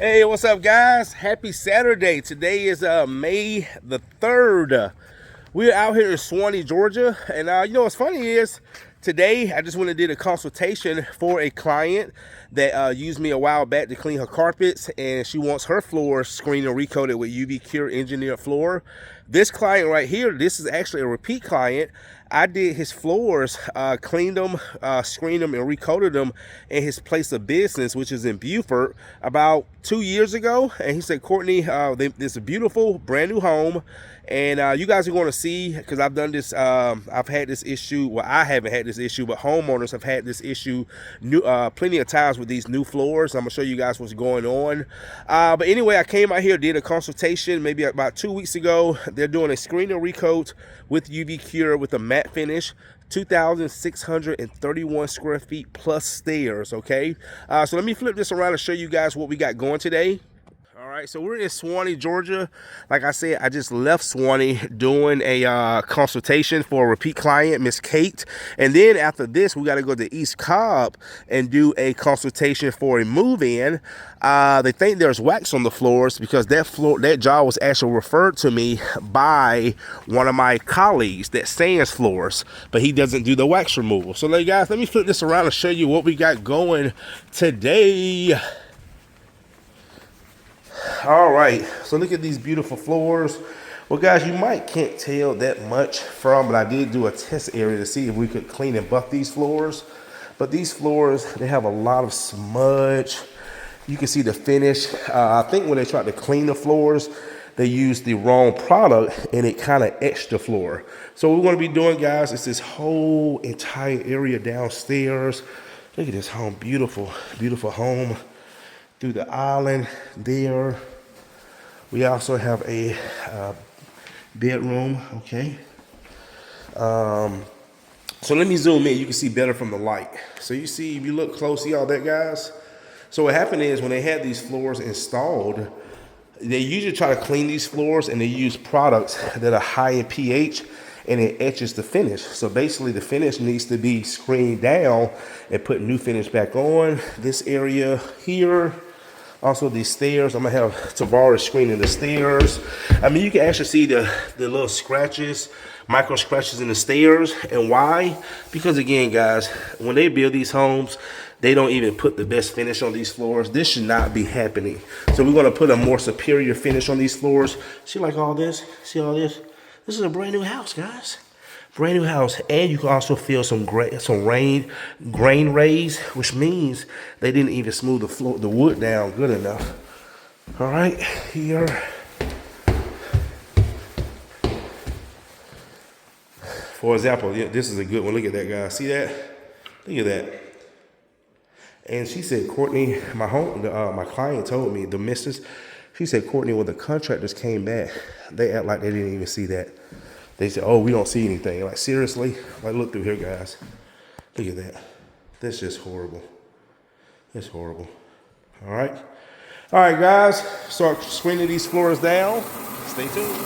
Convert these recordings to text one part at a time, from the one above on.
Hey, what's up, guys? Happy Saturday. Today is May the 3rd. We're out here in Swanee, Georgia. And you know what's funny is today I just went and did a consultation for a client that used me a while back to clean her carpets, and she wants her floor screened and recoated with UV Cure engineered floor. This client right here, this is actually a repeat client. I did his floors, cleaned them, screened them, and recoated them in his place of business, which is in Beaufort, about 2 years ago. And he said, Courtney, this is a beautiful brand new home, and you guys are going to see, because I've done this, I've had this issue. Well, I haven't had this issue, but homeowners have had this issue plenty of times with these new floors. I'm gonna show you guys what's going on. But anyway, I came out here, did a consultation maybe about 2 weeks ago. They're doing a screen and recoat with UV Cure with a matte finish. 2,631 square feet plus stairs. Okay, so let me flip this around and show you guys what we got going today. All right, so we're in Swanee, Georgia. Like I said, I just left Swanee doing a consultation for a repeat client, Miss Kate. And then after this, we got to go to East Cobb and do a consultation for a move-in. They think there's wax on the floors because that job was actually referred to me by one of my colleagues that sands floors, but he doesn't do the wax removal. So, guys, let me flip this around and show you what we got going today. All right, so look at these beautiful floors. Well, guys, you can't tell that much from, but I did do a test area to see if we could clean and buff these floors. But these floors, they have a lot of smudge. You can see the finish. I think when they tried to clean the floors, they used the wrong product and it kind of etched the floor. So what we're going to be doing, guys, is this whole entire area downstairs. Look at this home, beautiful, beautiful home. Through the island there. We also have a bedroom, okay? So let me zoom in. You can see better from the light. So you see, if you look close, see all that, guys? So what happened is when they had these floors installed, they usually try to clean these floors and they use products that are high in pH, and it etches the finish. So basically the finish needs to be screened down and put new finish back on. This area here, also these stairs, I'm gonna have Tavares screening the stairs. I mean, you can actually see the little scratches, micro scratches in the stairs. And why? Because again, guys, when they build these homes, they don't even put the best finish on these floors. This should not be happening. So we're gonna put a more superior finish on these floors. See like all this, see all this? This is a brand new house, guys. Brand new house, and you can also feel some grain rays, which means they didn't even smooth the wood down good enough. All right, here. For example, this is a good one. Look at that, guys. See that? Look at that. And she said, Courtney, my client told me, the missus, she said, Courtney, when the contractors came back, they act like they didn't even see that. They said, oh, we don't see anything. Like, seriously? Like, look through here, guys. Look at that. That's just horrible. It's horrible. All right. All right, guys. Start screening these floors down. Stay tuned.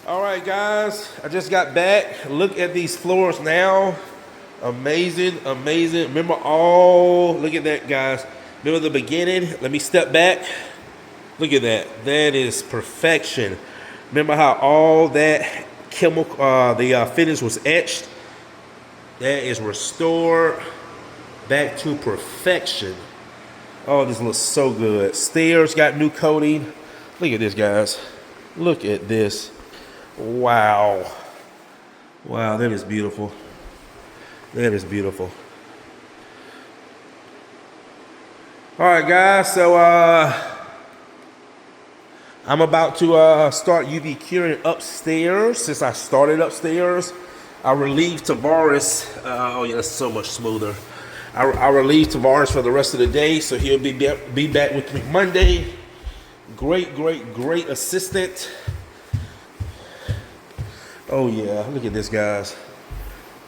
All right, guys, I just got back. Look at these floors now. Amazing, amazing. Remember look at that, guys. Remember the beginning? Let me step back. Look at that. That is perfection. Remember how all that chemical, the finish was etched? That is restored back to perfection. Oh, this looks so good. Stairs got new coating. Look at this, guys. Look at this. Wow. Wow, that is beautiful. That is beautiful. All right, guys, so I'm about to start UV curing upstairs. Since I started upstairs, I relieved Tavares. Oh yeah, that's so much smoother. I relieved Tavares for the rest of the day, so he'll be back with me Monday. Great, great, great assistant. Oh yeah, look at this, guys.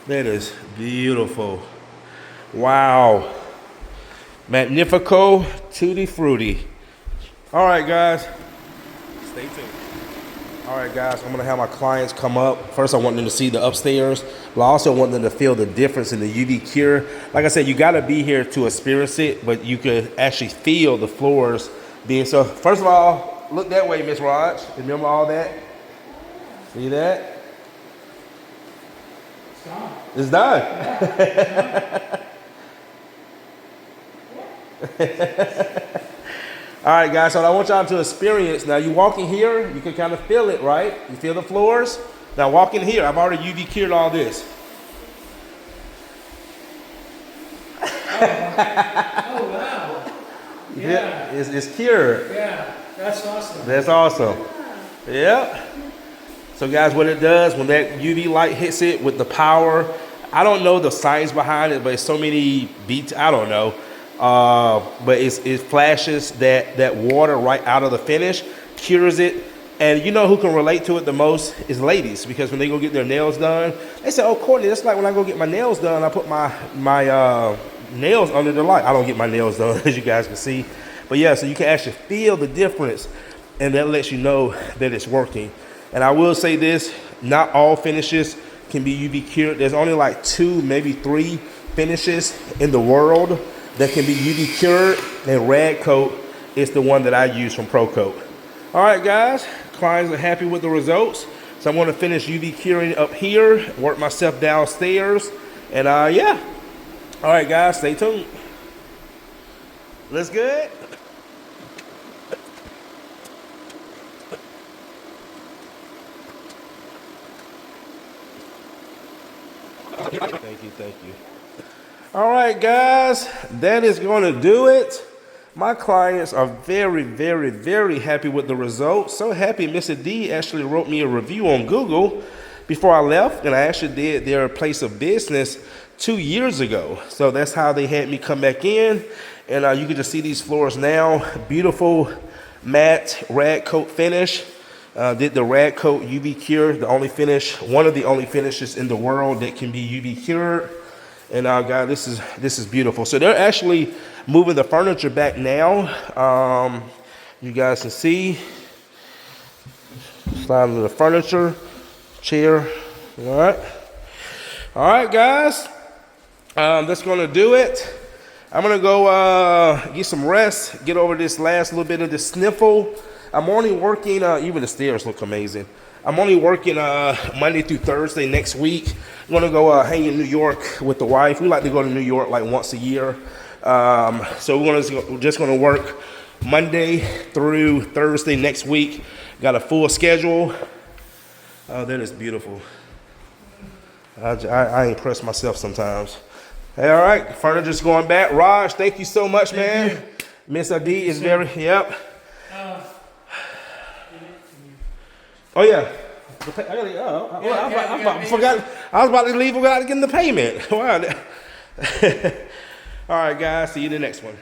That is beautiful. Wow. Magnifico tutti frutti. All right, guys. Stay tuned. All right, guys, I'm gonna have my clients come up. First, I want them to see the upstairs, but I also want them to feel the difference in the UV cure. Like I said, you gotta be here to experience it, but you could actually feel the floors being so. First of all, look that way, Miss Raj. Remember all that? See that? It's done. All right, guys, so I want y'all to experience. Now, you walk in here, you can kind of feel it, right? You feel the floors? Now, walk in here. I've already UV cured all this. Oh, wow. Yeah. It's cured. Yeah, that's awesome. That's awesome. Yeah. So guys, what it does when that UV light hits it with the power, I don't know the science behind it, but it's so many beats, I don't know. But it flashes that water right out of the finish, cures it. And you know who can relate to it the most is ladies, because when they go get their nails done, they say, oh, Courtney, that's like when I go get my nails done, I put my nails under the light. I don't get my nails done, as you guys can see. But yeah, so you can actually feel the difference, and that lets you know that it's working. And I will say this, not all finishes can be UV cured. There's only like 2, maybe 3 finishes in the world that can be UV cured, and Rad Coat is the one that I use from Pro Coat. All right, guys, clients are happy with the results. So I'm gonna finish UV curing up here, work myself downstairs, and yeah. All right, guys, stay tuned. Looks good? Thank you. All right, guys, that is going to do it. My clients are very, very, very happy with the results. So happy Mr. D actually wrote me a review on Google before I left, and I actually did their place of business 2 years ago. So that's how they had me come back in, and you can just see these floors now. Beautiful matte Rad Coat finish. Did the Rad Coat UV cure, the only finish, one of the only finishes in the world that can be UV cured. And guys, this is beautiful. So they're actually moving the furniture back now. You guys can see. Sliding the furniture, chair. All right, guys. That's gonna do it. I'm gonna go get some rest, get over this last little bit of the sniffle. I'm only working, even the stairs look amazing. I'm only working Monday through Thursday next week. I'm gonna go hang in New York with the wife. We like to go to New York like once a year. So we're just gonna work Monday through Thursday next week. Got a full schedule. Oh, that is beautiful. I impress myself sometimes. Hey, all right, furniture's going back. Raj, thank you so much, man. Miss Adi is very, yep. Oh yeah, I forgot. I was about to leave without getting the payment. Wow. All right, guys. See you in the next one.